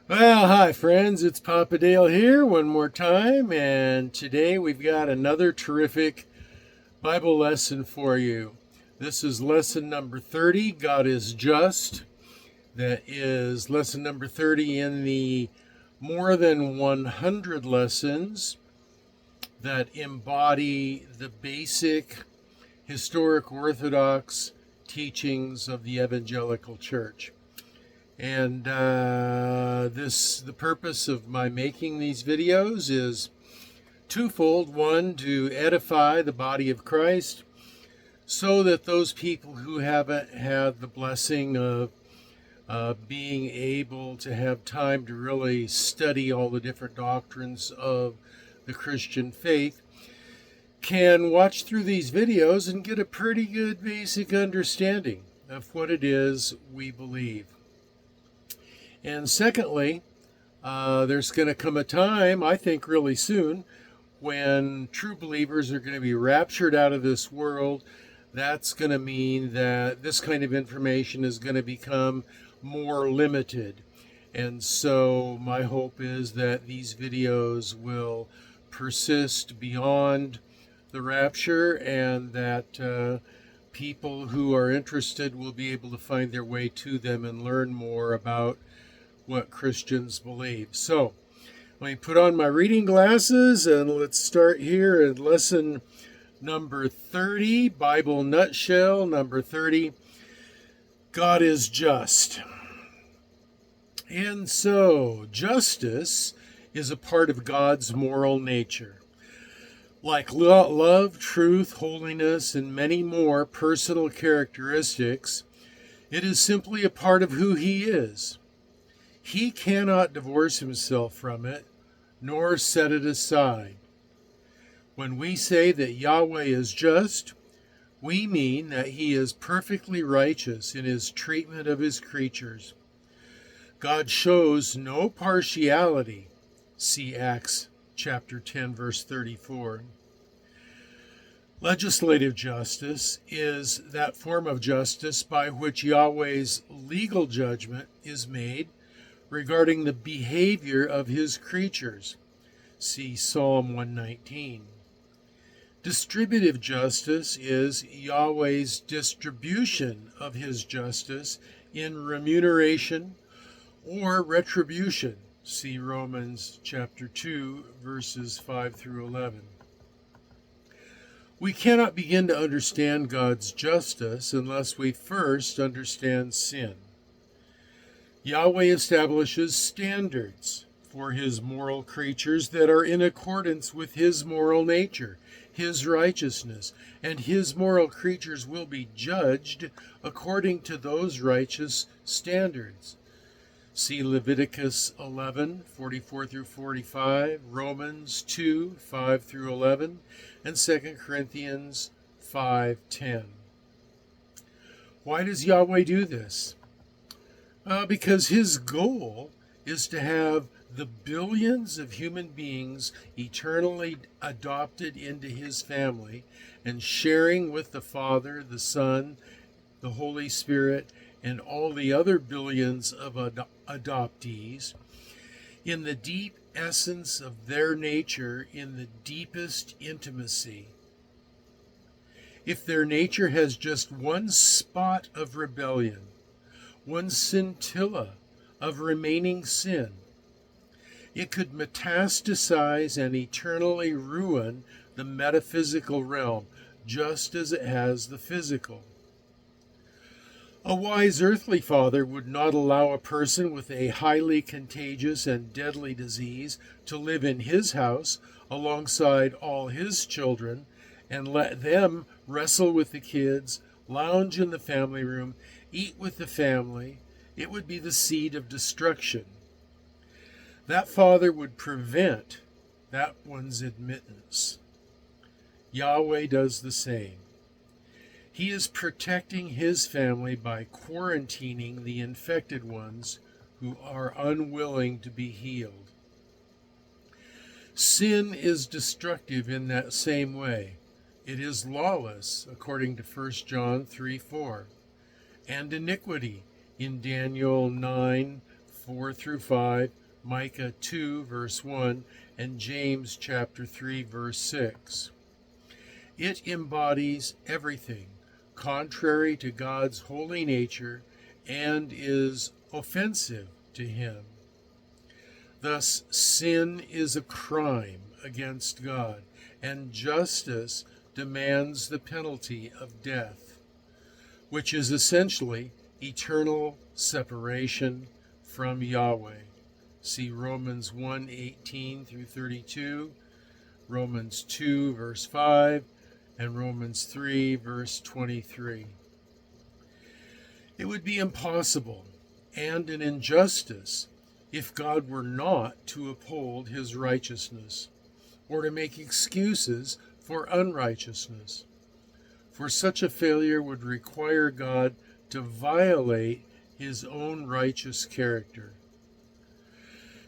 Well, hi friends, it's Papa Dale here one more time, and today we've got another terrific Bible lesson for you. This is lesson number 30, God is Just. That is lesson number 30 in the more than 100 lessons that embody the basic historic Orthodox teachings of the evangelical church. And the purpose of my making these videos is twofold. One, to edify the body of Christ so that those people who haven't had the blessing of being able to have time to really study all the different doctrines of the Christian faith can watch through these videos and get a pretty good basic understanding of what it is we believe. And secondly, there's going to come a time, I think really soon, when true believers are going to be raptured out of this world. That's going to mean that this kind of information is going to become more limited. And so my hope is that these videos will persist beyond the rapture, and that people who are interested will be able to find their way to them and learn more about what Christians believe. So let me put on my reading glasses and let's start here at lesson number 30, Bible Nutshell, number 30, God is Just. And so justice is a part of God's moral nature. Like love, truth, holiness, and many more personal characteristics, it is simply a part of who He is. He cannot divorce Himself from it, nor set it aside. When we say that Yahweh is just, we mean that He is perfectly righteous in His treatment of His creatures. God shows no partiality. See Acts chapter 10, verse 34. Legislative justice is that form of justice by which Yahweh's legal judgment is made regarding the behavior of His creatures. See Psalm 119. Distributive justice is Yahweh's distribution of His justice in remuneration or retribution. See Romans chapter 2, verses 5 through 11. We cannot begin to understand God's justice unless we first understand sin. Yahweh establishes standards for His moral creatures that are in accordance with His moral nature, His righteousness, and His moral creatures will be judged according to those righteous standards. See Leviticus 11, 44 through 45, Romans 2, 5 through 11, and 2 Corinthians 5:10. Why does Yahweh do this? Because His goal is to have the billions of human beings eternally adopted into His family and sharing with the Father, the Son, the Holy Spirit, and all the other billions of adoptees in the deep essence of their nature, in the deepest intimacy. If their nature has just one spot of rebellion, one scintilla of remaining sin, it could metastasize and eternally ruin the metaphysical realm, just as it has the physical. A wise earthly father would not allow a person with a highly contagious and deadly disease to live in his house alongside all his children and let them wrestle with the kids, lounge in the family room, eat with the family. It would be the seed of destruction. That father would prevent that one's admittance. Yahweh does the same. He is protecting His family by quarantining the infected ones who are unwilling to be healed. Sin is destructive in that same way. It is lawless, according to 1 John 3:4. And iniquity in Daniel 9, 4 through 5, Micah 2, verse 1, and James chapter 3, verse 6. It embodies everything contrary to God's holy nature and is offensive to him. Thus, sin is a crime against God, and justice demands the penalty of death, which is essentially eternal separation from Yahweh. See Romans 1:18 through 32, Romans 2, verse 5, and Romans 3, verse 23. It would be impossible and an injustice if God were not to uphold his righteousness or to make excuses for unrighteousness. For such a failure would require God to violate his own righteous character.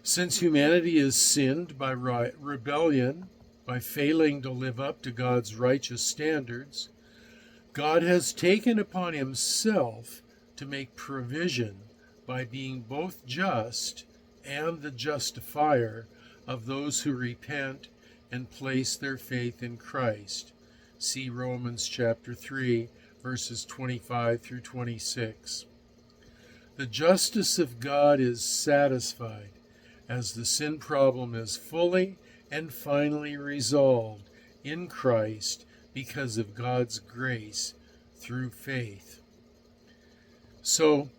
Since humanity is sinned by rebellion, by failing to live up to God's righteous standards, God has taken upon himself to make provision by being both just and the justifier of those who repent and place their faith in Christ. See Romans chapter 3, verses 25 through 26. The justice of God is satisfied as the sin problem is fully and finally resolved in Christ because of God's grace through faith. So,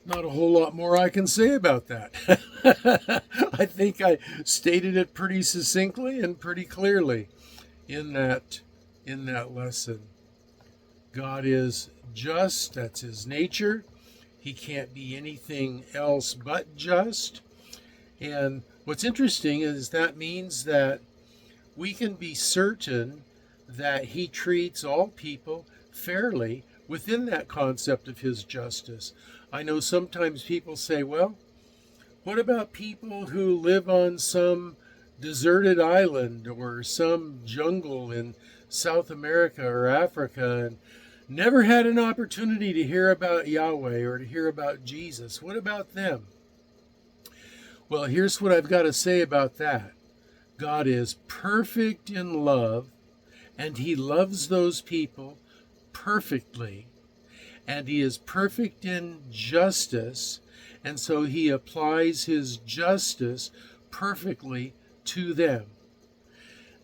not a whole lot more I can say about that. I think I stated it pretty succinctly and pretty clearly in that lesson. God is just, that's his nature. He can't be anything else but just. And what's interesting is that means that we can be certain that he treats all people fairly within that concept of his justice. I know sometimes people say, well, what about people who live on some deserted island or some jungle in South America or Africa and never had an opportunity to hear about Yahweh or to hear about Jesus? What about them? Well, here's what I've got to say about that. God is perfect in love, and he loves those people perfectly. And he is perfect in justice, and so he applies his justice perfectly to them.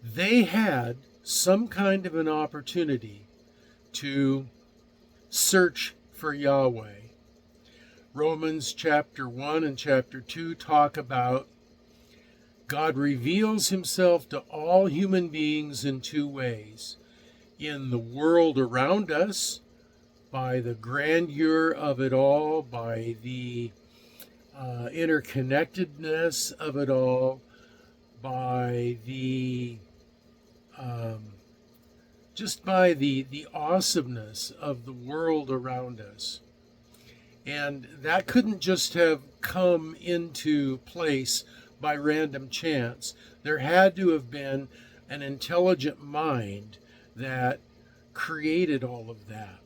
They had some kind of an opportunity to search for Yahweh. Romans chapter 1 and chapter 2 talk about God reveals himself to all human beings in two ways. In the world around us, by the grandeur of it all, by the interconnectedness of it all, by the just by the awesomeness of the world around us. And that couldn't just have come into place by random chance. There had to have been an intelligent mind that created all of that.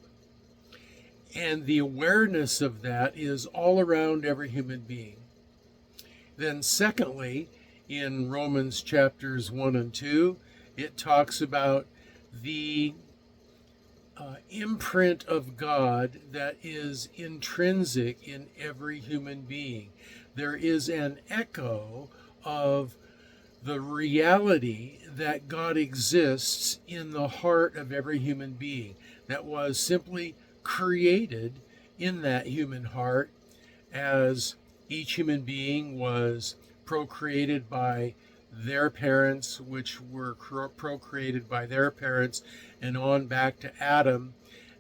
And the awareness of that is all around every human being. Then secondly, in Romans chapters 1 and 2, it talks about the imprint of God that is intrinsic in every human being. There is an echo of the reality that God exists in the heart of every human being that was simply created in that human heart as each human being was procreated by their parents, which were procreated by their parents, and on back to Adam.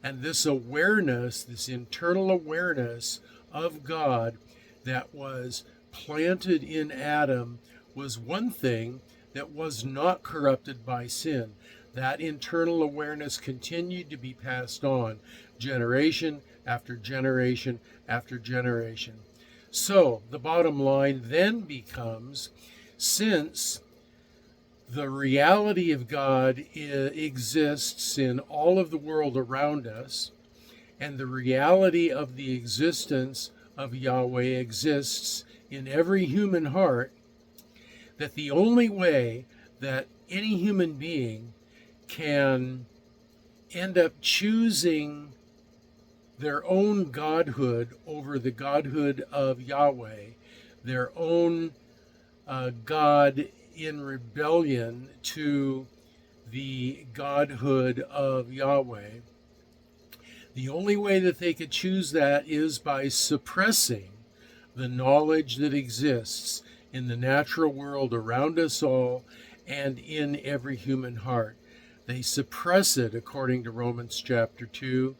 And this awareness, this internal awareness of God that was planted in Adam, was one thing that was not corrupted by sin. That internal awareness continued to be passed on generation after generation after generation. So the bottom line then becomes, since the reality of God exists in all of the world around us, and the reality of the existence of Yahweh exists in every human heart, that the only way that any human being can end up choosing their own godhood over the godhood of Yahweh, their own God in rebellion to the godhood of Yahweh, the only way that they could choose that is by suppressing the knowledge that exists in the natural world around us all and in every human heart. They suppress it according to Romans chapter 2,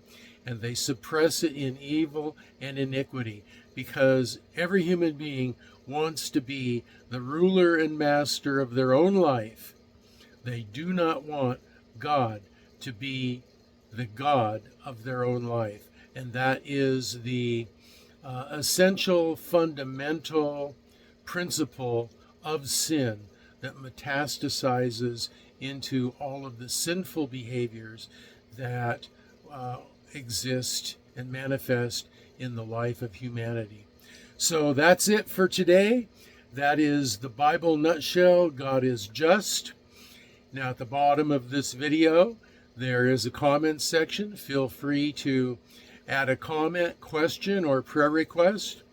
and they suppress it in evil and iniquity, because every human being wants to be the ruler and master of their own life. They do not want God to be the God of their own life. And that is the essential, fundamental principle of sin that metastasizes into all of the sinful behaviors that exist and manifest in the life of humanity. So that's it for today. That is the Bible nutshell. God is just. Now at the bottom of this video, there is a comment section. Feel free to add a comment, question, or prayer request.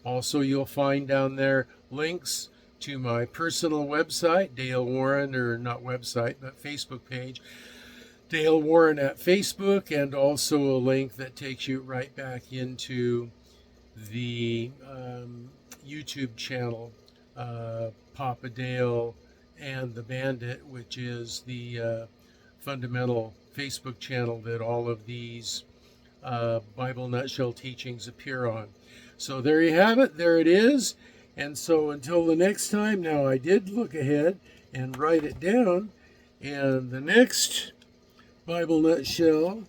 Also, you'll find down there links to my personal website, Dale Warren, or not website, but Facebook page, Dale Warren at Facebook, and also a link that takes you right back into the YouTube channel, Papa Dale and the Bandit, which is the fundamental Facebook channel that all of these Bible nutshell teachings appear on. So there you have it. There it is. And so until the next time, now I did look ahead and write it down. And the next Bible nutshell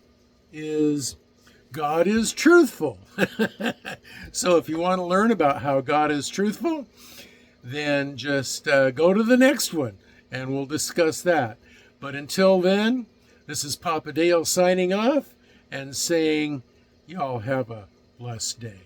is God is truthful. So if you want to learn about how God is truthful, then just go to the next one and we'll discuss that. But until then, this is Papa Dale signing off and saying, y'all have a blessed day.